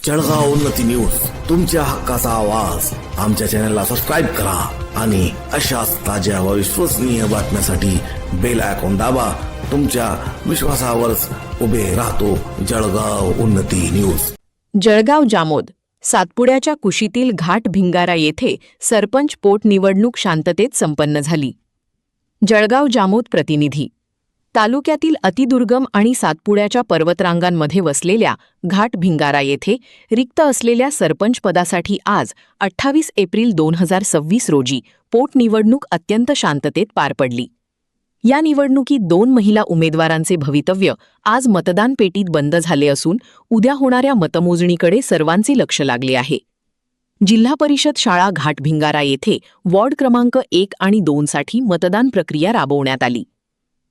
जळगाव उन्नती न्यूज, तुमच्या हक्काचा आवाज. आमच्या चॅनलला सबस्क्राईब करा आणि अशाच ताज्या व विश्वसनीय बातम्यांसाठी बेल आयकॉन दाबा. तुमच्या विश्वासावरच उभे राहतो जळगाव उन्नती न्यूज. जळगाव जामोद सातपुड्याच्या कुशीतील घाट भिंगारा येथे सरपंच पोटनिवडणूक शांततेत संपन्न झाली. जळगाव जामोद प्रतिनिधी. तालुक्यातील अतिदुर्गम आणि सातपुड्याच्या पर्वतरांगांमध्ये वसलेल्या घाट भिंगारा येथे रिक्त असलेल्या सरपंच पदासाठी आज 28 एप्रिल 2026 रोजी पोटनिवडणूक अत्यंत शांततेत पार पडली. या निवडणुकीत 2 महिला उमेदवारांचे भवितव्य आज मतदान पेटीत बंद झाले असून उद्या होणाऱ्या मतमोजणीकडे सर्वांचे लक्ष लागले आहे. जिल्हा परिषद शाळा घाट भिंगारा येथे वॉर्ड क्रमांक 1 आणि 2 साठी मतदान प्रक्रिया राबवण्यात आली.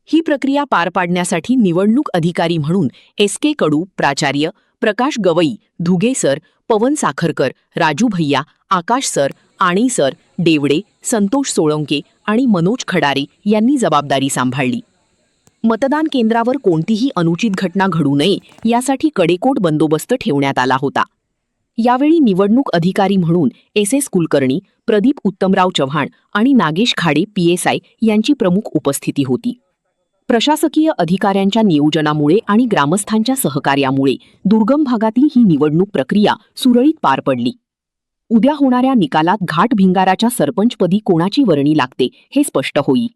ही प्रक्रिया पार पाडण्यासाठी निवडणूक अधिकारी म्हणून SK कडू, प्राचार्य, प्रकाश गवई, धुगे सर, पवन साखरकर, राजू भैया, आकाश सर, आणी सर, डेवडे, संतोष सोळंके आणि मनोज खडारे यांनी जबाबदारी सांभाळली. मतदान केंद्रावर कोणतीही अनुचित घटना घडू नये यासाठी कडेकोट बंदोबस्त ठेवण्यात आला होता. यावेळी निवडणूक अधिकारी म्हणून SS कुलकर्णी, प्रदीप उत्तमराव चव्हाण आणि नागेश खाडे PSI यांची प्रमुख उपस्थिती होती. प्रशासकीय अधिकाऱ्यांच्या नियोजनामुळे आणि ग्रामस्थांच्या सहकार्यामुळे दुर्गम भागातील ही निवडणूक प्रक्रिया सुरळीत पार पडली. उद्या होणाऱ्या निकालात घाट भिंगाराच्या सरपंचपदी कोणाची वर्णी लागते हे स्पष्ट होईल.